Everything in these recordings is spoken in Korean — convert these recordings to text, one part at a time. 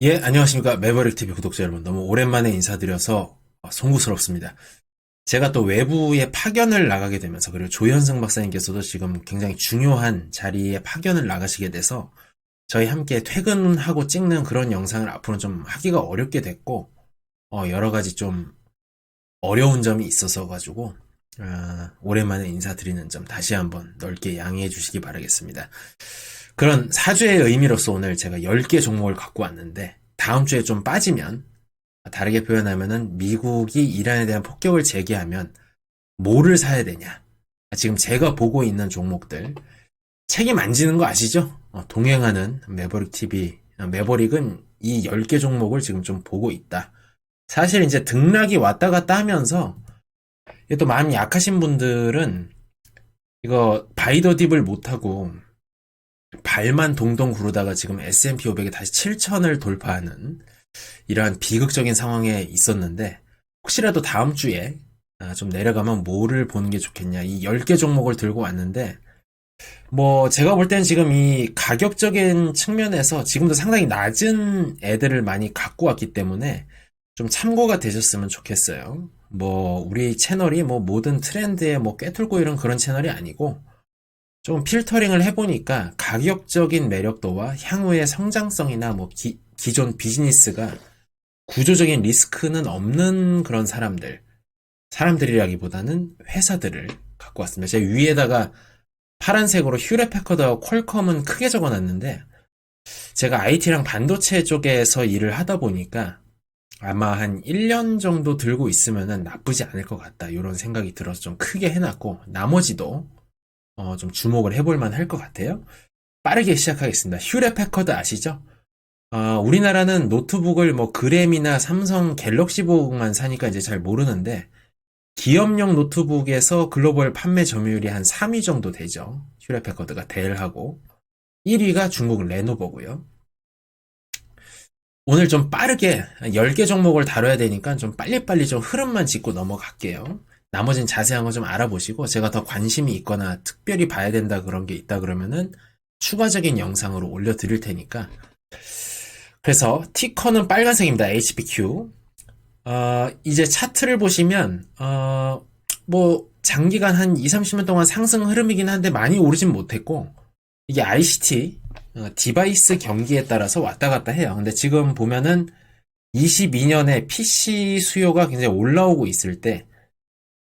예, 안녕하십니까. 매버릭TV 구독자 여러분. 너무 오랜만에 인사드려서 송구스럽습니다. 제가 또 외부에 파견을 나가게 되면서, 그리고 조현승 박사님께서도 지금 굉장히 중요한 자리에 파견을 나가시게 돼서, 저희 함께 퇴근하고 찍는 그런 영상을 앞으로는 좀 하기가 어렵게 됐고, 여러 가지 좀 어려운 점이 있어서 가지고, 오랜만에 인사드리는 점 다시 한번 넓게 양해해 주시기 바라겠습니다. 그런 사죄의 의미로서 오늘 제가 10개 종목을 갖고 왔는데, 다음 주에 좀 빠지면, 다르게 표현하면은 미국이 이란에 대한 폭격을 제기하면 뭐를 사야 되냐. 지금 제가 보고 있는 종목들, 책임 안 지는 거 아시죠? 동행하는 매버릭 TV, 매버릭은 이 10개 종목을 지금 좀 보고 있다. 사실 이제 등락이 왔다 갔다 하면서, 이게 또 마음이 약하신 분들은 이거 바이더 딥을 못하고 발만 동동 구르다가 지금 S&P 500이 다시 7천을 돌파하는 이러한 비극적인 상황에 있었는데, 혹시라도 다음 주에 좀 내려가면 뭐를 보는 게 좋겠냐, 이 10개 종목을 들고 왔는데, 뭐 제가 볼 땐 지금 이 가격적인 측면에서 지금도 상당히 낮은 애들을 많이 갖고 왔기 때문에 좀 참고가 되셨으면 좋겠어요. 뭐 우리 채널이 뭐 모든 트렌드에 뭐 꿰뚫고 이런 그런 채널이 아니고, 좀 필터링을 해보니까 가격적인 매력도와 향후의 성장성이나 뭐 기존 비즈니스가 구조적인 리스크는 없는 그런 사람들이라기보다는 회사들을 갖고 왔습니다. 제가 위에다가 파란색으로 휴레패커드와 퀄컴은 크게 적어놨는데, 제가 IT랑 반도체 쪽에서 일을 하다 보니까 아마 한 1년 정도 들고 있으면은 나쁘지 않을 것 같다, 이런 생각이 들어서 좀 크게 해놨고, 나머지도 좀 주목을 해볼 만할 것 같아요. 빠르게 시작하겠습니다. 휴레패커드 아시죠? 우리나라는 노트북을 뭐 그램이나 삼성 갤럭시북만 사니까 이제 잘 모르는데, 기업용 노트북에서 글로벌 판매 점유율이 한 3위 정도 되죠. 휴레패커드가 델하고 1위가 중국 레노버고요. 오늘 좀 빠르게 10개 종목을 다뤄야 되니까 좀 빨리빨리 좀 흐름만 짚고 넘어갈게요. 나머진 자세한 거 좀 알아보시고, 제가 더 관심이 있거나 특별히 봐야 된다 그런 게 있다 그러면은 추가적인 영상으로 올려드릴 테니까. 그래서 티커는 빨간색입니다. HPQ. 이제 차트를 보시면, 뭐, 장기간 한 2, 30년 동안 상승 흐름이긴 한데 많이 오르진 못했고, 이게 ICT, 디바이스 경기에 따라서 왔다 갔다 해요. 근데 지금 보면은 22년에 PC 수요가 굉장히 올라오고 있을 때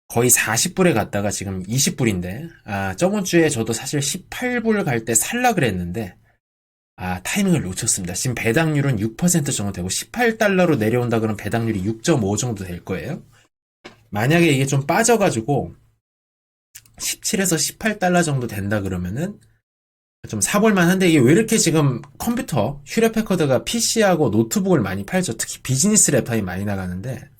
거의 40불에 갔다가 지금 20불인데, 저번 주에 저도 사실 18불 갈 때 살라 그랬는데, 타이밍을 놓쳤습니다. 지금 배당률은 6% 정도 되고 18달러로 내려온다 그러면 배당률이 6.5 정도 될 거예요. 만약에 이게 좀 빠져가지고 17에서 18달러 정도 된다 그러면은 좀 사볼만 한데, 이게 왜 이렇게 지금 컴퓨터, 휴레패커드가 PC하고 노트북을 많이 팔죠. 특히 비즈니스 랩탑이 많이 나가는데,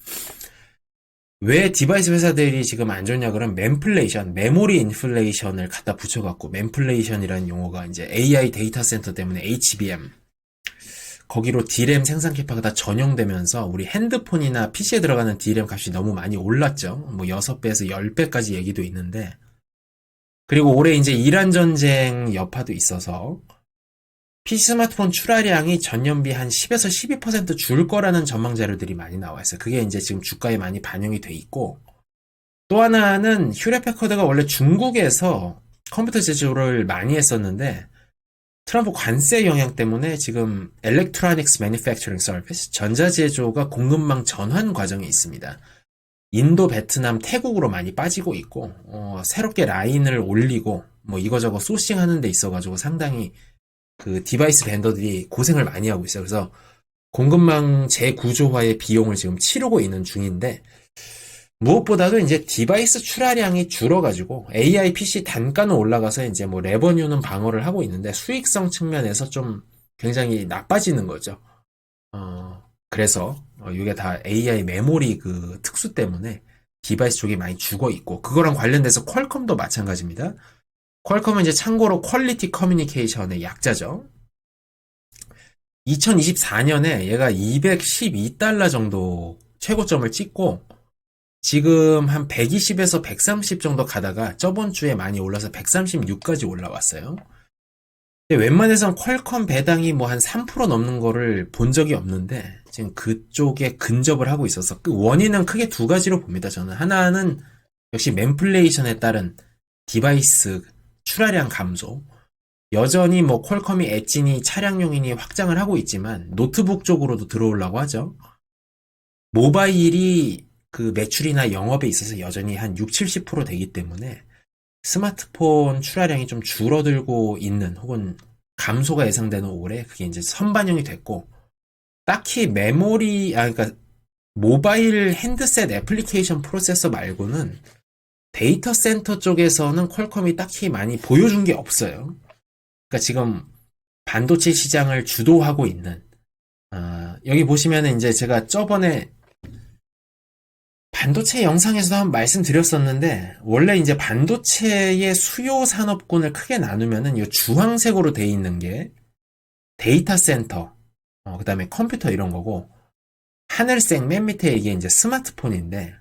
왜 디바이스 회사들이 지금 안 좋냐 그러면 맨플레이션, 메모리 인플레이션을 갖다 붙여갖고, 맨플레이션이라는 용어가 이제 AI 데이터 센터 때문에 HBM, 거기로 D램 생산 캐파가 다 전용되면서 우리 핸드폰이나 PC에 들어가는 D램 값이 너무 많이 올랐죠. 뭐 6배에서 10배까지 얘기도 있는데, 그리고 올해 이제 이란 전쟁 여파도 있어서 PC 스마트폰 출하량이 전년비 한 10에서 12%줄 거라는 전망 자료들이 많이 나와 있어요. 그게 이제 지금 주가에 많이 반영이 돼 있고, 또 하나는 휴레패커드가 원래 중국에서 컴퓨터 제조를 많이 했었는데, 트럼프 관세 영향 때문에 지금 Electronics Manufacturing Service, 전자제조가 공급망 전환 과정에 있습니다. 인도, 베트남, 태국으로 많이 빠지고 있고, 새롭게 라인을 올리고 뭐 이거저거 소싱하는 데 있어가지고 상당히 그 디바이스 벤더들이 고생을 많이 하고 있어요. 그래서 공급망 재구조화의 비용을 지금 치르고 있는 중인데, 무엇보다도 이제 디바이스 출하량이 줄어가지고 AI PC 단가는 올라가서 이제 뭐 레버뉴는 방어를 하고 있는데, 수익성 측면에서 좀 굉장히 나빠지는 거죠. 그래서 이게 다 AI 메모리 그 특수 때문에 디바이스 쪽이 많이 죽어 있고, 그거랑 관련돼서 퀄컴도 마찬가지입니다. 퀄컴은 이제 참고로 퀄리티 커뮤니케이션의 약자죠. 2024년에 얘가 212달러 정도 최고점을 찍고, 지금 한 120에서 130 정도 가다가 저번 주에 많이 올라서 136까지 올라왔어요. 근데 웬만해선 퀄컴 배당이 뭐 한 3% 넘는 거를 본 적이 없는데 지금 그쪽에 근접을 하고 있어서 그 원인은 크게 두 가지로 봅니다. 저는 하나는 역시 맨플레이션에 따른 디바이스 출하량 감소. 여전히 뭐 퀄컴이 엣지니 차량용이니 확장을 하고 있지만 노트북 쪽으로도 들어오려고 하죠. 모바일이 그 매출이나 영업에 있어서 여전히 한 6, 70% 되기 때문에 스마트폰 출하량이 좀 줄어들고 있는 혹은 감소가 예상되는 올해 그게 이제 선반영이 됐고 딱히 그러니까 모바일 핸드셋 애플리케이션 프로세서 말고는 데이터 센터 쪽에서는 퀄컴이 딱히 많이 보여준 게 없어요. 그러니까 지금 반도체 시장을 주도하고 있는 여기 보시면은 이제 제가 저번에 반도체 영상에서도 한번 말씀드렸었는데 원래 이제 반도체의 수요 산업군을 크게 나누면은 이 주황색으로 돼 있는 게 데이터 센터, 그다음에 컴퓨터 이런 거고 하늘색 맨 밑에 이게 이제 스마트폰인데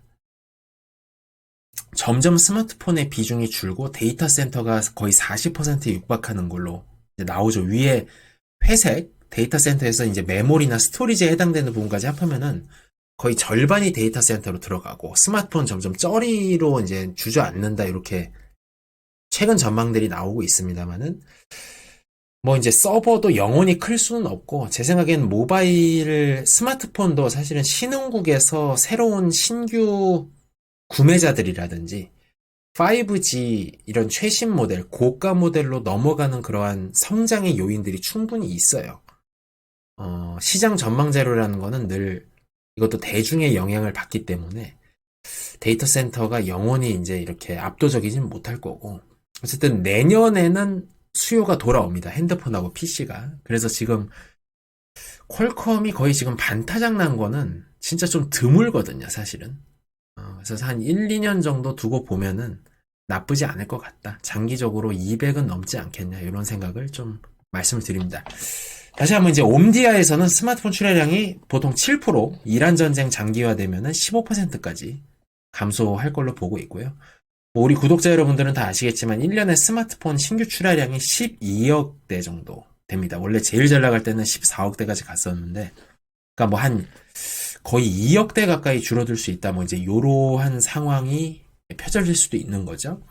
점점 스마트폰의 비중이 줄고 데이터 센터가 거의 40%에 육박하는 걸로 이제 나오죠. 위에 회색 데이터 센터에서 이제 메모리나 스토리지에 해당되는 부분까지 합하면은 거의 절반이 데이터 센터로 들어가고 스마트폰 점점 쩌리로 이제 주저앉는다 이렇게 최근 전망들이 나오고 있습니다만은 뭐 이제 서버도 영원히 클 수는 없고 제 생각엔 모바일 스마트폰도 사실은 신흥국에서 새로운 신규 구매자들이라든지 5G 이런 최신 모델 고가 모델로 넘어가는 그러한 성장의 요인들이 충분히 있어요. 시장 전망 자료라는 거는 늘 이것도 대중의 영향을 받기 때문에 데이터 센터가 영원히 이제 이렇게 압도적이진 못할 거고 어쨌든 내년에는 수요가 돌아옵니다. 핸드폰하고 PC가. 그래서 지금 퀄컴이 거의 지금 반타작 난 거는 진짜 좀 드물거든요, 사실은. 그래서 한 1, 2년 정도 두고 보면은 나쁘지 않을 것 같다. 장기적으로 200은 넘지 않겠냐, 이런 생각을 좀 말씀을 드립니다. 다시 한번 이제 옴디아에서는 스마트폰 출하량이 보통 7%, 이란 전쟁 장기화되면은 15%까지 감소할 걸로 보고 있고요. 뭐 우리 구독자 여러분들은 다 아시겠지만 1년에 스마트폰 신규 출하량이 12억 대 정도 됩니다. 원래 제일 잘 나갈 때는 14억 대까지 갔었는데, 그러니까 뭐 한 거의 2억 대 가까이 줄어들 수 있다. 뭐 이제 이러한 상황이 펼쳐질 수도 있는 거죠.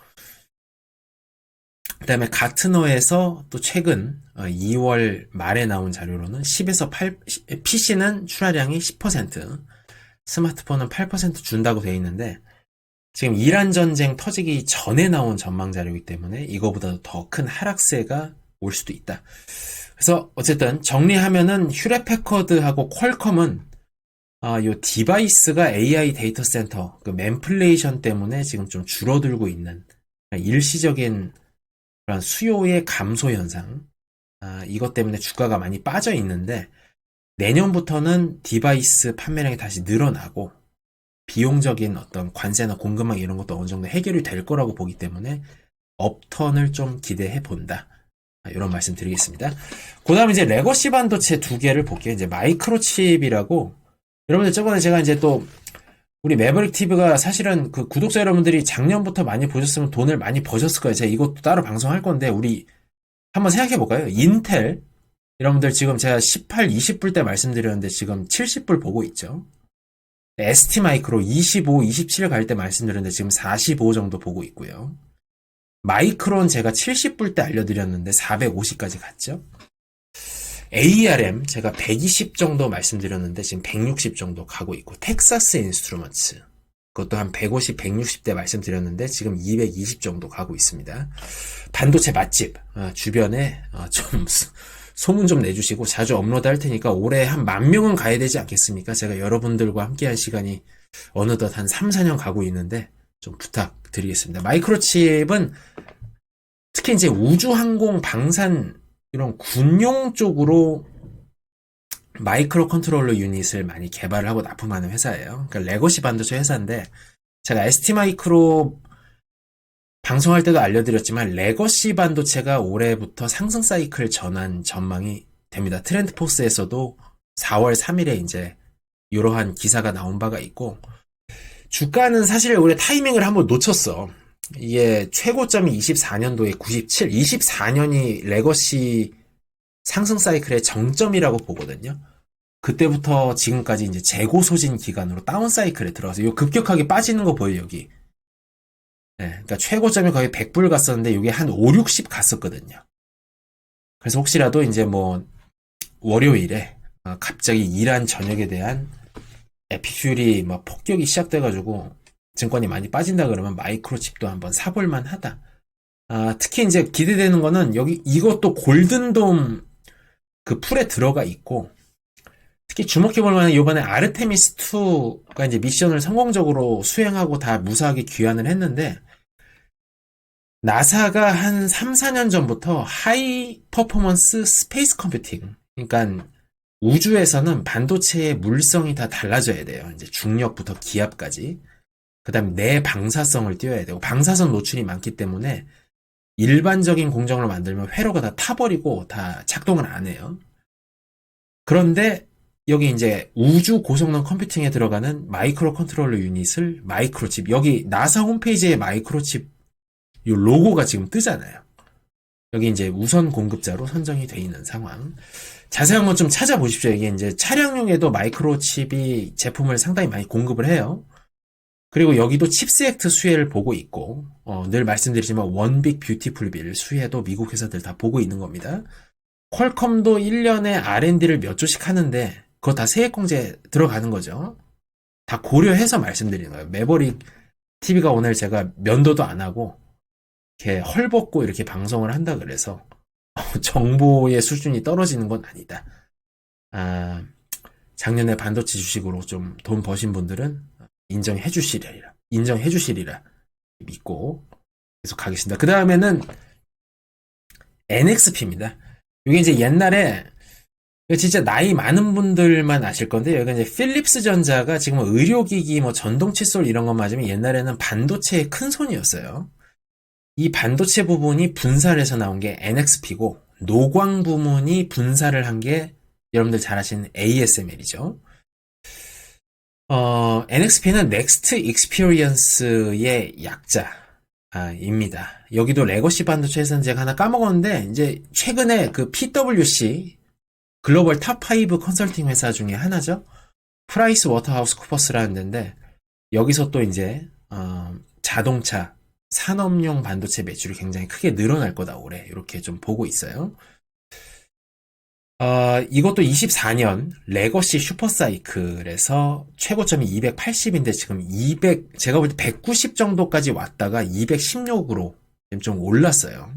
그다음에 가트너에서 또 최근 2월 말에 나온 자료로는 10에서 8, PC는 출하량이 10%, 스마트폰은 8% 준다고 되어 있는데 지금 이란 전쟁 터지기 전에 나온 전망 자료이기 때문에 이거보다 더 큰 하락세가 올 수도 있다. 그래서 어쨌든 정리하면은 휴레패커드하고 퀄컴은 요 디바이스가 AI 데이터 센터 그 맨플레이션 때문에 지금 좀 줄어들고 있는 일시적인 그런 수요의 감소 현상, 이것 때문에 주가가 많이 빠져 있는데 내년부터는 디바이스 판매량이 다시 늘어나고 비용적인 어떤 관세나 공급망 이런 것도 어느 정도 해결이 될 거라고 보기 때문에 업턴을 좀 기대해 본다. 이런 말씀 드리겠습니다. 그 다음에 이제 레거시 반도체 두 개를 볼게요. 이제 마이크로칩이라고 여러분들 저번에 제가 이제 또 우리 매버릭 TV가 사실은 그 구독자 여러분들이 작년부터 많이 보셨으면 돈을 많이 버셨을 거예요. 제가 이것도 따로 방송할 건데 우리 한번 생각해 볼까요? 인텔 여러분들 지금 제가 18, 20불 때 말씀드렸는데 지금 70불 보고 있죠. ST 마이크로 25, 27 갈 때 말씀드렸는데 지금 45 정도 보고 있고요. 마이크론 제가 70불 때 알려드렸는데 450까지 갔죠. ARM 제가 120 정도 말씀드렸는데 지금 160 정도 가고 있고 텍사스 인스트루먼츠 그것도 한 150, 160대 말씀드렸는데 지금 220 정도 가고 있습니다. 반도체 맛집 주변에 좀 소문 좀 내주시고 자주 업로드 할 테니까 올해 한 10,000명은 가야 되지 않겠습니까? 제가 여러분들과 함께한 시간이 어느덧 한 3, 4년 가고 있는데 좀 부탁드리겠습니다. 마이크로칩은 특히 이제 우주항공 방산 이런 군용 쪽으로 마이크로 컨트롤러 유닛을 많이 개발을 하고 납품하는 회사예요. 그러니까 레거시 반도체 회사인데 제가 ST 마이크로 방송할 때도 알려드렸지만 레거시 반도체가 올해부터 상승 사이클 전환 전망이 됩니다. 트렌드포스에서도 4월 3일에 이제 이러한 기사가 나온 바가 있고 주가는 사실 올해 타이밍을 한번 놓쳤어. 이게 최고점이 24년도에 97, 24년이 레거시 상승 사이클의 정점이라고 보거든요. 그때부터 지금까지 이제 재고 소진 기간으로 다운 사이클에 들어가서 요 급격하게 빠지는 거 보여요, 여기. 네, 그러니까 최고점이 거의 100불 갔었는데 이게 한 5, 60 갔었거든요. 그래서 혹시라도 이제 뭐 월요일에 갑자기 이란 전역에 대한 에픽퓨리 막 폭격이 시작돼가지고 증권이 많이 빠진다 그러면 마이크로칩도 한번 사볼만 하다. 특히 이제 기대되는 거는 여기 이것도 골든돔 그 풀에 들어가 있고 특히 주목해볼 만한 이번에 아르테미스2가 이제 미션을 성공적으로 수행하고 다 무사하게 귀환을 했는데 나사가 한 3, 4년 전부터 하이 퍼포먼스 스페이스 컴퓨팅 그러니까 우주에서는 반도체의 물성이 다 달라져야 돼요. 이제 중력부터 기압까지. 그 다음에 내 방사성을 띄워야 되고 방사선 노출이 많기 때문에 일반적인 공정을 만들면 회로가 다 타버리고 다 작동을 안 해요. 그런데 여기 이제 우주 고성능 컴퓨팅에 들어가는 마이크로 컨트롤러 유닛을 마이크로칩 여기 나사 홈페이지에 마이크로칩 이 로고가 지금 뜨잖아요. 여기 이제 우선 공급자로 선정이 돼 있는 상황. 자세한 건 좀 찾아보십시오. 이게 이제 차량용에도 마이크로칩이 제품을 상당히 많이 공급을 해요. 그리고 여기도 칩스 액트 수혜를 보고 있고, 늘 말씀드리지만 원빅 뷰티풀 빌 수혜도 미국 회사들 다 보고 있는 겁니다. 퀄컴도 1년에 R&D를 몇 조씩 하는데, 그거 다 세액공제 들어가는 거죠. 다 고려해서 말씀드리는 거예요. 매버릭 TV가 오늘 제가 면도도 안 하고, 이렇게 헐벗고 이렇게 방송을 한다 그래서, 정보의 수준이 떨어지는 건 아니다. 작년에 반도체 주식으로 좀 돈 버신 분들은 인정해 주시리라 믿고 계속 가겠습니다. 그 다음에는 NXP입니다. 이게 이제 옛날에 진짜 나이 많은 분들만 아실 건데 여기 이제 필립스 전자가 지금 의료기기 뭐 전동 칫솔 이런 거 맞으면 옛날에는 반도체의 큰 손이었어요. 이 반도체 부분이 분사를 해서 나온 게 NXP고 노광 부문이 분사를 한 게 여러분들 잘 아시는 ASML이죠. NXP는 Next Experience의 약자입니다. 여기도 레거시 반도체에서는 제가 하나 까먹었는데, 이제 최근에 그 PwC, 글로벌 탑5 컨설팅 회사 중에 하나죠. 프라이스 워터하우스 쿠퍼스라는 데인데, 여기서 또 이제, 자동차, 산업용 반도체 매출이 굉장히 크게 늘어날 거다, 올해. 이렇게 좀 보고 있어요. 이것도 24년 레거시 슈퍼사이클에서 최고점이 280인데 지금 200, 제가 볼 때 190 정도까지 왔다가 216으로 좀 올랐어요.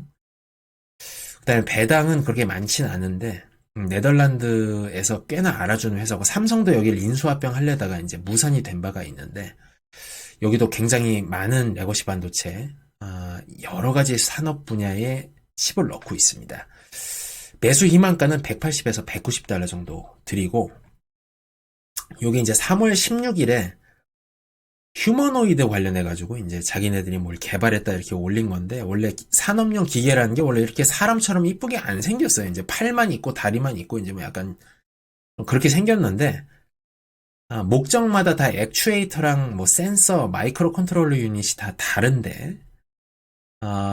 그 다음에 배당은 그렇게 많진 않은데, 네덜란드에서 꽤나 알아주는 회사고, 삼성도 여기를 인수합병 하려다가 이제 무산이 된 바가 있는데, 여기도 굉장히 많은 레거시 반도체, 여러 가지 산업 분야에 칩을 넣고 있습니다. 매수 희망가는 180에서 190달러 정도 드리고, 요게 이제 3월 16일에 휴머노이드 관련해가지고 이제 자기네들이 뭘 개발했다 이렇게 올린 건데, 원래 산업용 기계라는 게 원래 이렇게 사람처럼 이쁘게 안 생겼어요. 이제 팔만 있고 다리만 있고 이제 뭐 약간 그렇게 생겼는데, 목적마다 다 액추에이터랑 뭐 센서, 마이크로 컨트롤러 유닛이 다 다른데,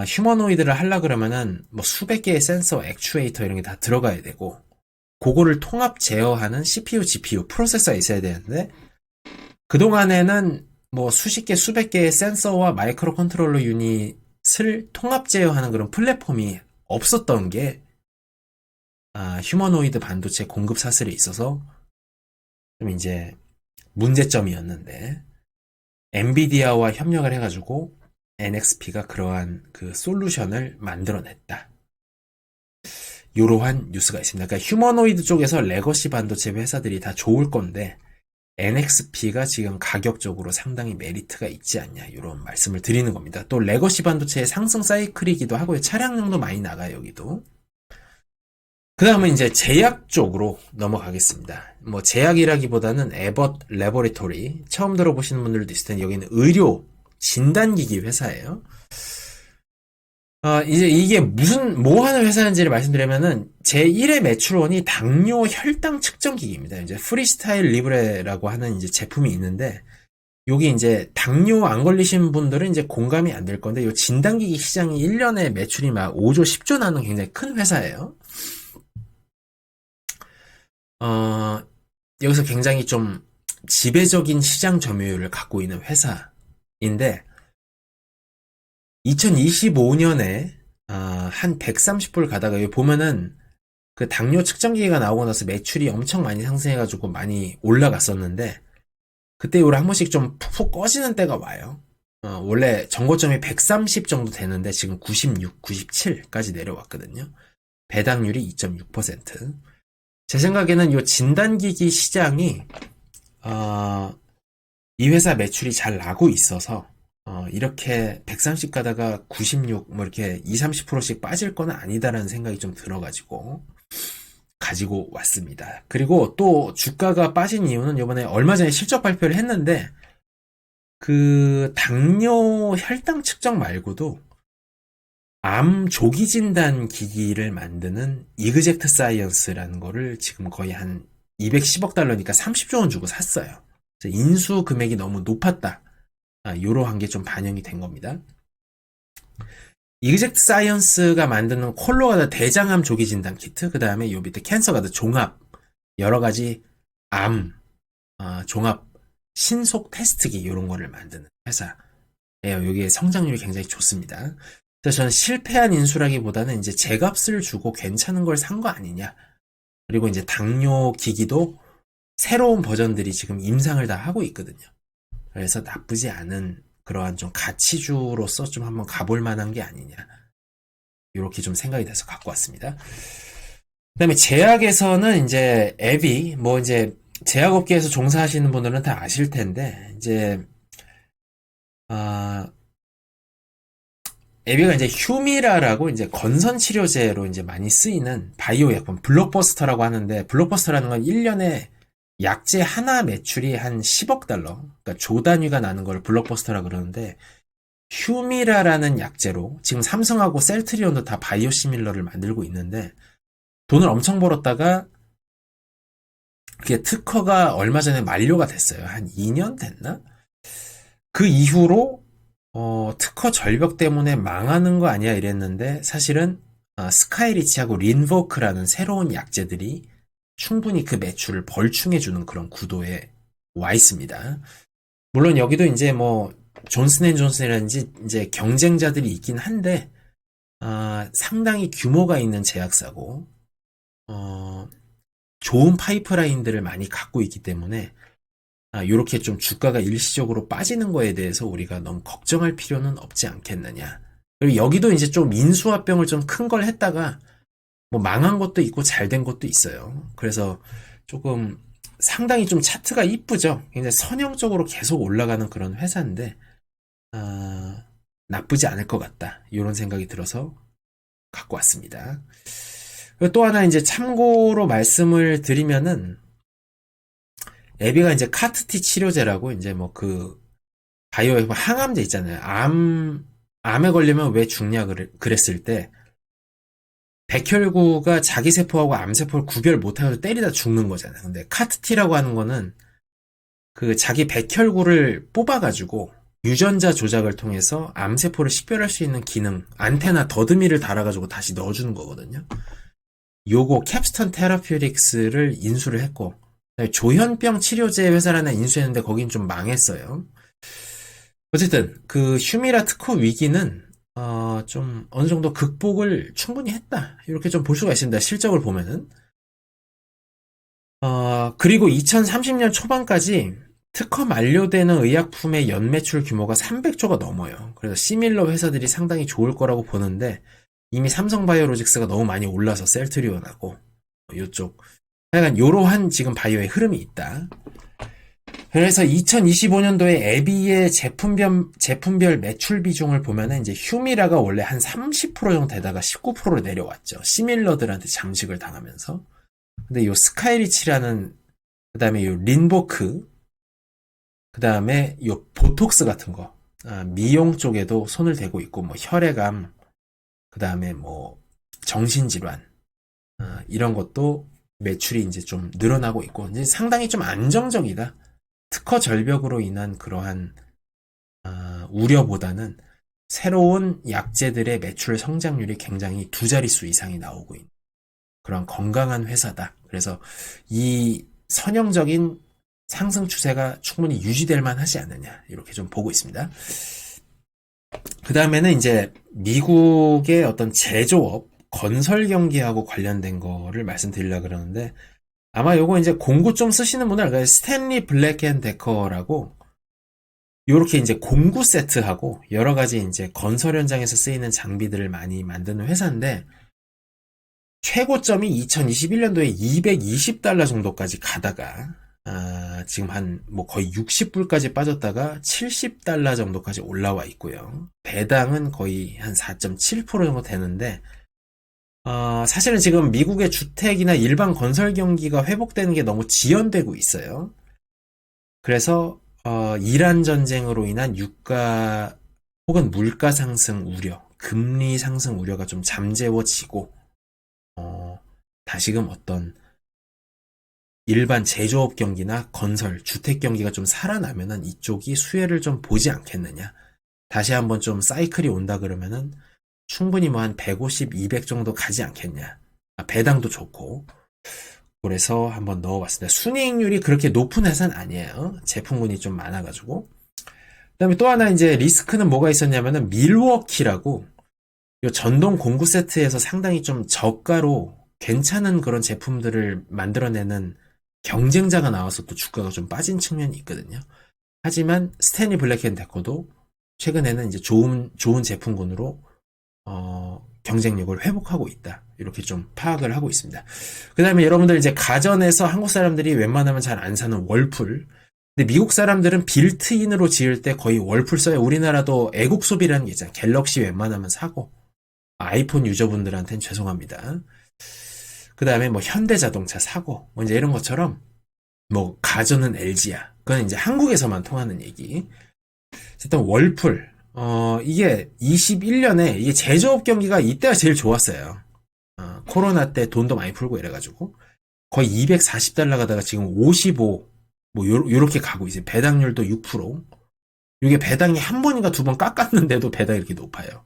휴머노이드를 하려 그러면은 뭐 수백 개의 센서, 액추에이터 이런 게 다 들어가야 되고 그거를 통합 제어하는 CPU, GPU, 프로세서가 있어야 되는데 그동안에는 뭐 수십 개, 수백 개의 센서와 마이크로 컨트롤러 유닛을 통합 제어하는 그런 플랫폼이 없었던 게 휴머노이드 반도체 공급 사슬에 있어서 좀 이제 문제점이었는데 엔비디아와 협력을 해가지고 NXP가 그러한 그 솔루션을 만들어냈다. 이러한 뉴스가 있습니다. 그러니까 휴머노이드 쪽에서 레거시 반도체 회사들이 다 좋을 건데 NXP가 지금 가격적으로 상당히 메리트가 있지 않냐 이런 말씀을 드리는 겁니다. 또 레거시 반도체의 상승 사이클이기도 하고요. 차량용도 많이 나가요. 여기도. 그 다음은 이제 제약 쪽으로 넘어가겠습니다. 뭐 제약이라기보다는 에벗 레버리토리 처음 들어보시는 분들도 있을 텐데 여기는 의료 진단기기 회사예요. 이제 이게 뭐 하는 회사인지를 말씀드리면은 제1의 매출원이 당뇨 혈당 측정기기입니다. 이제 프리스타일 리브레라고 하는 이제 제품이 있는데 여기 이제 당뇨 안 걸리신 분들은 이제 공감이 안 될 건데, 요 진단기기 시장이 1년에 매출이 막 5조, 10조 나는 굉장히 큰 회사예요. 어, 여기서 굉장히 좀 지배적인 시장 점유율을 갖고 있는 회사인데, 2025년에 한 130불 가다가 여기 보면은 그 당뇨 측정기가 나오고 나서 매출이 엄청 많이 상승해가지고 많이 올라갔었는데, 그때 요를 한 번씩 좀 푹푹 꺼지는 때가 와요. 원래 정고점이 130 정도 되는데 지금 96, 97까지 내려왔거든요. 배당률이 2.6%. 제 생각에는 요 진단기기 시장이 이 회사 매출이 잘 나고 있어서 이렇게 130 가다가 96 뭐 이렇게 2, 30%씩 빠질 건 아니다라는 생각이 좀 들어가지고 가지고 왔습니다. 그리고 또 주가가 빠진 이유는 이번에 얼마 전에 실적 발표를 했는데 그 당뇨 혈당 측정 말고도 암 조기 진단 기기를 만드는 이그젝트 사이언스라는 거를 지금 거의 한 210억 달러니까 30조 원 주고 샀어요. 인수 금액이 너무 높았다. 요러한 게 좀 반영이 된 겁니다. 이그젝트 사이언스가 만드는 콜로가드 대장암 조기 진단 키트, 그 다음에 요 밑에 캔서가드 종합, 여러 가지 암, 종합 신속 테스트기 이런 거를 만드는 회사예요. 여기에 성장률이 굉장히 좋습니다. 그래서 저는 실패한 인수라기보다는 이제 제값을 주고 괜찮은 걸 산 거 아니냐. 그리고 이제 당뇨 기기도 새로운 버전들이 지금 임상을 다 하고 있거든요. 그래서 나쁘지 않은 그러한 좀 가치주로서 좀 한번 가볼 만한 게 아니냐. 이렇게 좀 생각이 돼서 갖고 왔습니다. 그 다음에 제약에서는 이제 앱이, 뭐 이제 제약업계에서 종사하시는 분들은 다 아실 텐데, 이제, 에비가 이제 휴미라라고 이제 건선치료제로 이제 많이 쓰이는 바이오 약품, 블록버스터라고 하는데, 블록버스터라는 건 1년에 약재 하나 매출이 한 10억 달러, 그러니까 조 단위가 나는 걸 블록버스터라 그러는데, 휴미라라는 약재로 지금 삼성하고 셀트리온도 다 바이오시밀러를 만들고 있는데, 돈을 엄청 벌었다가 그게 특허가 얼마 전에 만료가 됐어요. 한 2년 됐나? 그 이후로 특허 절벽 때문에 망하는 거 아니야 이랬는데 사실은 스카이리치하고 린보크라는 새로운 약재들이 충분히 그 매출을 벌충해주는 그런 구도에 와 있습니다. 물론 여기도 이제 뭐 존슨앤존슨이라든지 이제 경쟁자들이 있긴 한데 상당히 규모가 있는 제약사고 좋은 파이프라인들을 많이 갖고 있기 때문에 요렇게 좀 주가가 일시적으로 빠지는 거에 대해서 우리가 너무 걱정할 필요는 없지 않겠느냐. 그리고 여기도 이제 좀 인수합병을 좀 큰 걸 했다가 뭐 망한 것도 있고 잘 된 것도 있어요. 그래서 조금 상당히 좀 차트가 이쁘죠. 굉장히 선형적으로 계속 올라가는 그런 회사인데 나쁘지 않을 것 같다. 이런 생각이 들어서 갖고 왔습니다. 그리고 또 하나 이제 참고로 말씀을 드리면은 에비가 이제 카트티 치료제라고 이제 뭐 그 바이오 항암제 있잖아요. 암에 걸리면 왜 죽냐 그랬을 때 백혈구가 자기 세포하고 암 세포를 구별 못하고 때리다 죽는 거잖아요. 근데 카트티라고 하는 거는 그 자기 백혈구를 뽑아가지고 유전자 조작을 통해서 암 세포를 식별할 수 있는 기능, 안테나 더듬이를 달아가지고 다시 넣어주는 거거든요. 요거 캡스턴 테라퓨틱스를 인수를 했고 조현병 치료제 회사를 하나 인수했는데 거긴 좀 망했어요. 어쨌든 그 휴미라 특허 위기는 좀 어느 정도 극복을 충분히 했다. 이렇게 좀 볼 수가 있습니다. 실적을 보면은. 그리고 2030년 초반까지 특허 만료되는 의약품의 연매출 규모가 300조가 넘어요. 그래서 시밀러 회사들이 상당히 좋을 거라고 보는데 이미 삼성바이오로직스가 너무 많이 올라서 셀트리온하고 이쪽 하여간 요러한 지금 바이오의 흐름이 있다. 그래서 2025년도에 에비의 제품별 매출 비중을 보면은 이제 휴미라가 원래 한 30% 정도 되다가 19%로 내려왔죠. 시밀러들한테 잠식을 당하면서. 근데 요 스카이리치라는 그다음에 요 린보크 그다음에 요 보톡스 같은 거 미용 쪽에도 손을 대고 있고 뭐 혈액암 그다음에 뭐 정신질환 이런 것도 매출이 이제 좀 늘어나고 있고 이제 상당히 좀 안정적이다. 특허 절벽으로 인한 그러한 우려보다는 새로운 약재들의 매출 성장률이 굉장히 두 자릿수 이상이 나오고 있는 그런 건강한 회사다. 그래서 이 선형적인 상승 추세가 충분히 유지될 만하지 않느냐 이렇게 좀 보고 있습니다. 그 다음에는 이제 미국의 어떤 제조업, 건설 경기하고 관련된 거를 말씀드리려고 그러는데 아마 요거 이제 공구 좀 쓰시는 분들 알까요? 스탠리 블랙 앤 데커라고 요렇게 이제 공구 세트하고 여러 가지 이제 건설 현장에서 쓰이는 장비들을 많이 만드는 회사인데 최고점이 2021년도에 220달러 정도까지 가다가 지금 한 뭐 거의 60불까지 빠졌다가 70달러 정도까지 올라와 있고요. 배당은 거의 한 4.7% 정도 되는데 사실은 지금 미국의 주택이나 일반 건설 경기가 회복되는 게 너무 지연되고 있어요. 그래서 이란 전쟁으로 인한 유가 혹은 물가 상승 우려, 금리 상승 우려가 좀 잠재워지고 다시금 어떤 일반 제조업 경기나 건설, 주택 경기가 좀 살아나면은 이쪽이 수혜를 좀 보지 않겠느냐. 다시 한번 좀 사이클이 온다 그러면은 충분히 뭐 한 150, 200 정도 가지 않겠냐. 배당도 좋고. 그래서 한번 넣어봤습니다. 순이익률이 그렇게 높은 회사는 아니에요. 제품군이 좀 많아가지고. 그 다음에 또 하나 이제 리스크는 뭐가 있었냐면은 밀워키라고 요 전동 공구 세트에서 상당히 좀 저가로 괜찮은 그런 제품들을 만들어내는 경쟁자가 나와서 또 주가가 좀 빠진 측면이 있거든요. 하지만 스탠리 블랙앤데커도 최근에는 이제 좋은 제품군으로 경쟁력을 회복하고 있다. 이렇게 좀 파악을 하고 있습니다. 그 다음에 여러분들 이제 가전에서 한국 사람들이 웬만하면 잘 안 사는 월풀. 근데 미국 사람들은 빌트인으로 지을 때 거의 월풀 써요. 우리나라도 애국 소비라는 게 있잖아요. 갤럭시 웬만하면 사고. 아이폰 유저분들한테는 죄송합니다. 그 다음에 뭐 현대자동차 사고. 뭐 이제 이런 것처럼 뭐 가전은 LG야. 그건 이제 한국에서만 통하는 얘기. 일단 월풀. 이게 21년에 이게 제조업 경기가 이때가 제일 좋았어요. 코로나 때 돈도 많이 풀고 이래가지고 거의 240달러 가다가 지금 55 뭐 요렇게 가고 있어요. 배당률도 6%. 이게 배당이 한 번인가 두 번 깎았는데도 배당이 이렇게 높아요.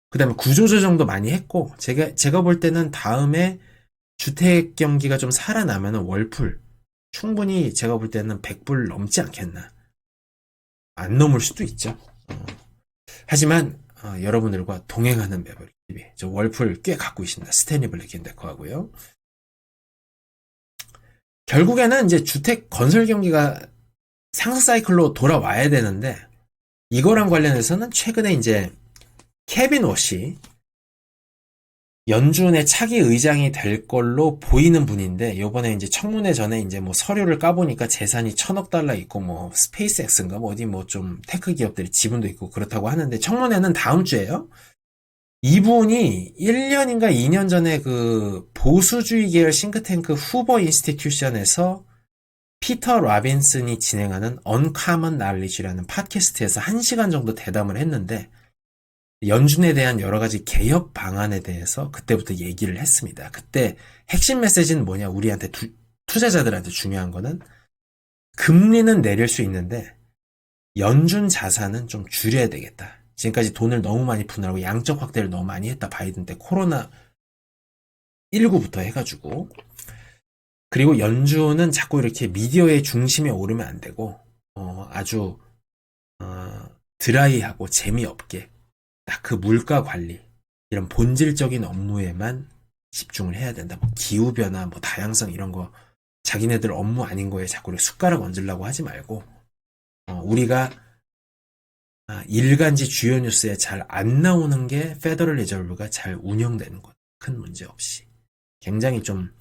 그 다음에 구조조정도 많이 했고 제가 볼 때는 다음에 주택 경기가 좀 살아나면 월풀 충분히 제가 볼 때는 100불 넘지 않겠나. 안 넘을 수도 있죠. 하지만 여러분들과 동행하는 매물 TV 저 월풀 꽤 갖고 있습니다. 스탠리 블랙앤데커 하고요. 결국에는 이제 주택 건설 경기가 상승 사이클로 돌아와야 되는데 이거랑 관련해서는 최근에 이제 케빈 워시 연준의 차기 의장이 될 걸로 보이는 분인데 요번에 이제 청문회 전에 이제 뭐 서류를 까보니까 재산이 1000억 달러 있고 뭐 스페이스X인가 뭐 어디 뭐 좀 테크 기업들이 지분도 있고 그렇다고 하는데 청문회는 다음 주에요. 이분이 1년인가 2년 전에 그 보수주의 계열 싱크탱크 후보 인스티튜션에서 피터 라빈슨이 진행하는 언카먼 날리지라는 팟캐스트에서 1시간 정도 대담을 했는데 연준에 대한 여러 가지 개혁 방안에 대해서 그때부터 얘기를 했습니다. 그때 핵심 메시지는 뭐냐? 우리한테 투자자들한테 중요한 거는 금리는 내릴 수 있는데 연준 자산은 좀 줄여야 되겠다. 지금까지 돈을 너무 많이 푸느라고 양적 확대를 너무 많이 했다. 바이든 때 코로나 19부터 해가지고 그리고 연준은 자꾸 이렇게 미디어의 중심에 오르면 안 되고 아주 드라이하고 재미없게 딱 그 물가 관리 이런 본질적인 업무에만 집중을 해야 된다. 뭐 기후변화, 뭐 다양성 이런 거 자기네들 업무 아닌 거에 자꾸 숟가락 얹으려고 하지 말고 우리가 일간지 주요 뉴스에 잘 안 나오는 게 페더럴 리저브가 잘 운영되는 것. 큰 문제 없이. 굉장히 좀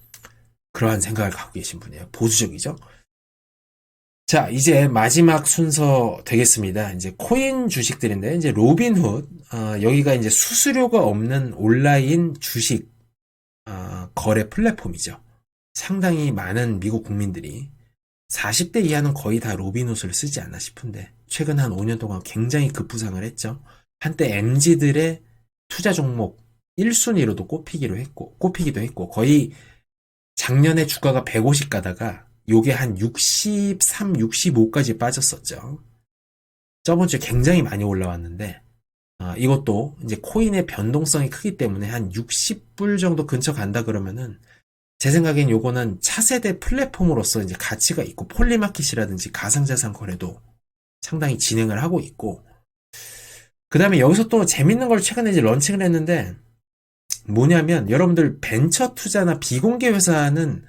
그러한 생각을 갖고 계신 분이에요. 보수적이죠? 자, 이제 마지막 순서 되겠습니다. 이제 코인 주식들인데, 이제 로빈훗, 여기가 이제 수수료가 없는 온라인 주식, 거래 플랫폼이죠. 상당히 많은 미국 국민들이 40대 이하는 거의 다 로빈훗을 쓰지 않나 싶은데, 최근 한 5년 동안 굉장히 급부상을 했죠. 한때 MZ들의 투자 종목 1순위로도 꼽히기도 했고, 거의 작년에 주가가 150 가다가 요게 한 63, 65까지 빠졌었죠. 저번 주에 굉장히 많이 올라왔는데, 이것도 이제 코인의 변동성이 크기 때문에 한 60불 정도 근처 간다 그러면은, 제 생각엔 요거는 차세대 플랫폼으로서 이제 가치가 있고, 폴리마켓이라든지 가상자산 거래도 상당히 진행을 하고 있고, 그 다음에 여기서 또 재밌는 걸 최근에 이제 런칭을 했는데, 뭐냐면, 여러분들 벤처 투자나 비공개 회사는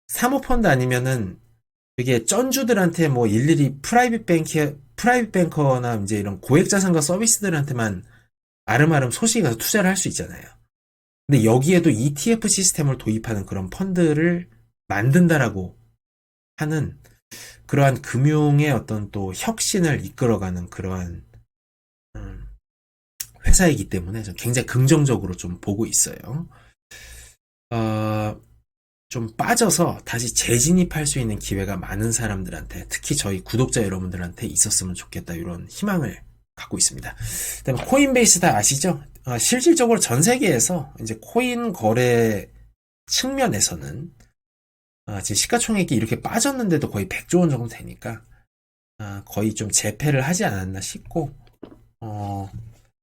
사모펀드 아니면은 되게 쩐주들한테 뭐 일일이 프라이빗 뱅커나 이제 이런 고액 자산가 서비스들한테만 아름아름 소식이 가서 투자를 할 수 있잖아요. 근데 여기에도 ETF 시스템을 도입하는 그런 펀드를 만든다라고 하는 그러한 금융의 어떤 또 혁신을 이끌어가는 그러한 음, 회사이기 때문에 좀 굉장히 긍정적으로 좀 보고 있어요. 어, 좀 빠져서 다시 재진입할 수 있는 기회가 많은 사람들한테, 특히 저희 구독자 여러분들한테 있었으면 좋겠다, 이런 희망을 갖고 있습니다. 그다음에 코인베이스 다 아시죠? 실질적으로 전 세계에서 이제 코인 거래 측면에서는 지금 시가총액이 이렇게 빠졌는데도 거의 100조 원 정도 되니까 거의 좀 재패를 하지 않았나 싶고,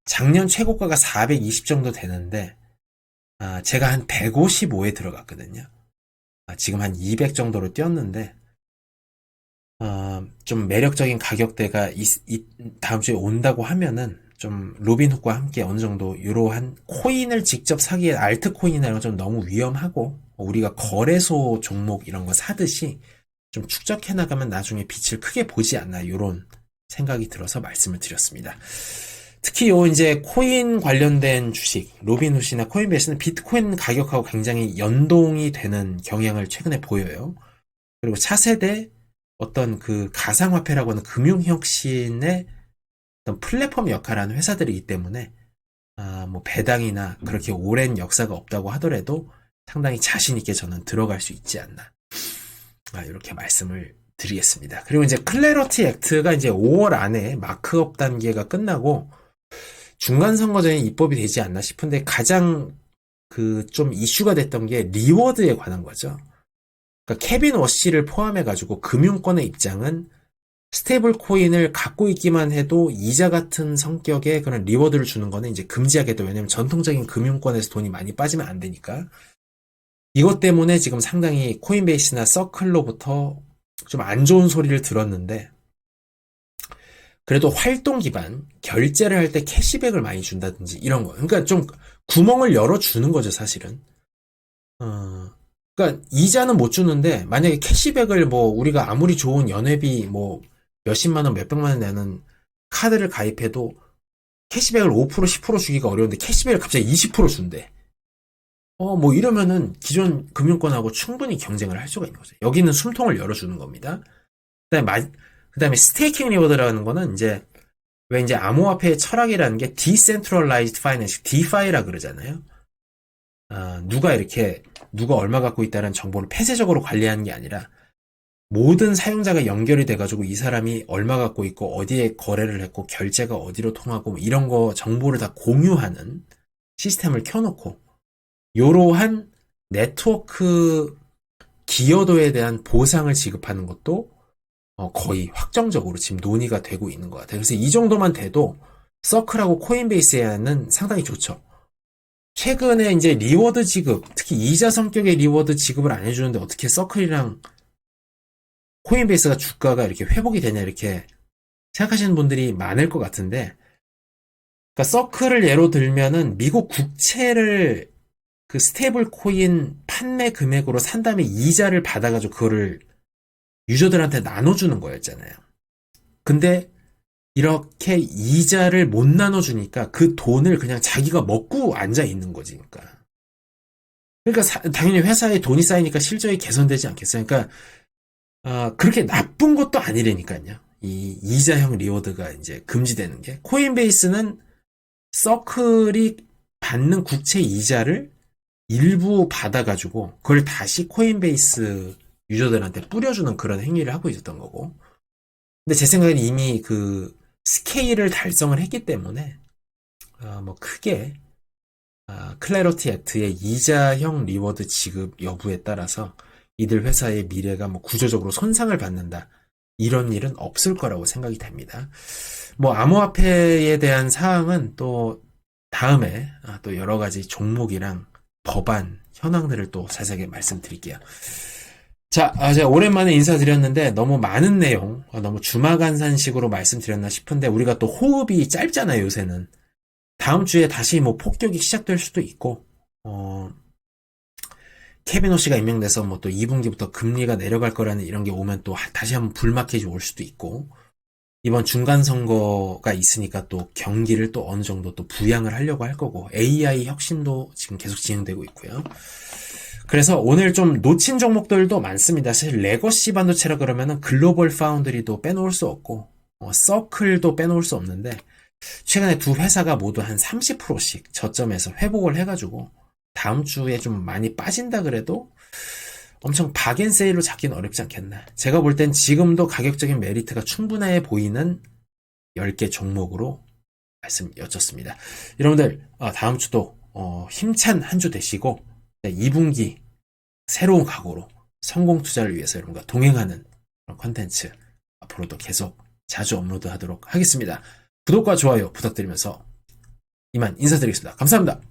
작년 최고가가 420 정도 되는데 제가 한 155에 들어갔거든요. 지금 한 200 정도로 뛰었는데, 좀 매력적인 가격대가 다음 주에 온다고 하면은, 좀 로빈훗과 함께 어느 정도 이러한 코인을 직접 사기에 알트코인이나 이런 건 좀 너무 위험하고, 우리가 거래소 종목 이런 거 사듯이 좀 축적해 나가면 나중에 빛을 크게 보지 않나, 이런 생각이 들어서 말씀을 드렸습니다. 특히 이제 코인 관련된 주식, 로빈훗이나 코인베이스는 비트코인 가격하고 굉장히 연동이 되는 경향을 최근에 보여요. 그리고 차세대 어떤 그 가상화폐라고 하는 금융혁신의 어떤 플랫폼 역할을 하는 회사들이기 때문에, 뭐 배당이나 그렇게 오랜 역사가 없다고 하더라도 상당히 자신있게 저는 들어갈 수 있지 않나. 이렇게 말씀을 드리겠습니다. 그리고 이제 클래러티 액트가 이제 5월 안에 마크업 단계가 끝나고, 중간선거 전에 입법이 되지 않나 싶은데, 가장 그 좀 이슈가 됐던 게 리워드에 관한 거죠. 그러니까 케빈 워시를 포함해가지고 금융권의 입장은 스테이블 코인을 갖고 있기만 해도 이자 같은 성격의 그런 리워드를 주는 거는 이제 금지하겠다. 왜냐면 전통적인 금융권에서 돈이 많이 빠지면 안 되니까. 이것 때문에 지금 상당히 코인베이스나 서클로부터 좀 안 좋은 소리를 들었는데, 그래도 활동 기반 결제를 할 때 캐시백을 많이 준다든지 이런 거. 그러니까 좀 구멍을 열어주는 거죠, 사실은. 그러니까 이자는 못 주는데 만약에 캐시백을 뭐 우리가 아무리 좋은 연회비 뭐 몇십만 원, 몇백만 원 내는 카드를 가입해도 캐시백을 5%, 10% 주기가 어려운데 캐시백을 갑자기 20% 준대. 뭐 이러면은 기존 금융권하고 충분히 경쟁을 할 수가 있는 거죠. 여기는 숨통을 열어주는 겁니다. 그다음에 스테이킹 리워드라는 거는 왜 이제 암호화폐의 철학이라는 게 Decentralized Finance, DeFi라 그러잖아요. 누가 얼마 갖고 있다는 정보를 폐쇄적으로 관리하는 게 아니라 모든 사용자가 연결이 돼가지고 이 사람이 얼마 갖고 있고 어디에 거래를 했고 결제가 어디로 통하고 뭐 이런 거 정보를 다 공유하는 시스템을 켜놓고 이러한 네트워크 기여도에 대한 보상을 지급하는 것도 거의 확정적으로 지금 논의가 되고 있는 것 같아요. 그래서 이 정도만 돼도 서클하고 코인베이스에는 상당히 좋죠. 최근에 이제 리워드 지급, 특히 이자 성격의 리워드 지급을 안 해주는데 어떻게 서클이랑 코인베이스가 주가가 이렇게 회복이 되냐, 이렇게 생각하시는 분들이 많을 것 같은데, 그러니까 서클을 예로 들면은 미국 국채를 그 스테이블 코인 판매 금액으로 산 다음에 이자를 받아가지고 그거를 유저들한테 나눠주는 거였잖아요. 근데 이렇게 이자를 못 나눠주니까 그 돈을 그냥 자기가 먹고 앉아 있는 거지. 그러니까 당연히 회사에 돈이 쌓이니까 실적이 개선되지 않겠어요. 그러니까 그렇게 나쁜 것도 아니라니까요. 이 이자형 리워드가 이제 금지되는 게. 코인베이스는 서클이 받는 국채 이자를 일부 받아가지고 그걸 다시 코인베이스 유저들한테 뿌려주는 그런 행위를 하고 있었던 거고. 근데 제 생각엔 이미 그 스케일을 달성을 했기 때문에 뭐 크게 클래러티 액트의 이자형 리워드 지급 여부에 따라서 이들 회사의 미래가 뭐 구조적으로 손상을 받는다. 이런 일은 없을 거라고 생각이 됩니다. 뭐 암호화폐에 대한 사항은 또 다음에 또 여러 가지 종목이랑 법안, 현황들을 또 자세하게 말씀드릴게요. 자, 제가 오랜만에 인사드렸는데 너무 많은 내용, 너무 주마간산식으로 말씀드렸나 싶은데 우리가 또 호흡이 짧잖아요, 요새는. 다음 주에 다시 뭐 폭격이 시작될 수도 있고, 케빈 오씨가 임명돼서 뭐 또 2분기부터 금리가 내려갈 거라는 이런 게 오면 또 다시 한번 불마켓이 올 수도 있고, 이번 중간 선거가 있으니까 또 경기를 또 어느 정도 또 부양을 하려고 할 거고, AI 혁신도 지금 계속 진행되고 있고요. 그래서 오늘 좀 놓친 종목들도 많습니다. 사실 레거시 반도체라 그러면은 글로벌 파운드리도 빼놓을 수 없고, 서클도 빼놓을 수 없는데, 최근에 두 회사가 모두 한 30%씩 저점에서 회복을 해가지고, 다음 주에 좀 많이 빠진다 그래도 엄청 박앤세일로 잡기는 어렵지 않겠나. 제가 볼 땐 지금도 가격적인 메리트가 충분해 보이는 10개 종목으로 말씀 여쭙습니다. 여러분들, 다음 주도 힘찬 한 주 되시고, 2분기 새로운 각오로 성공 투자를 위해서 여러분과 동행하는 그런 컨텐츠 앞으로도 계속 자주 업로드하도록 하겠습니다. 구독과 좋아요 부탁드리면서 이만 인사드리겠습니다. 감사합니다.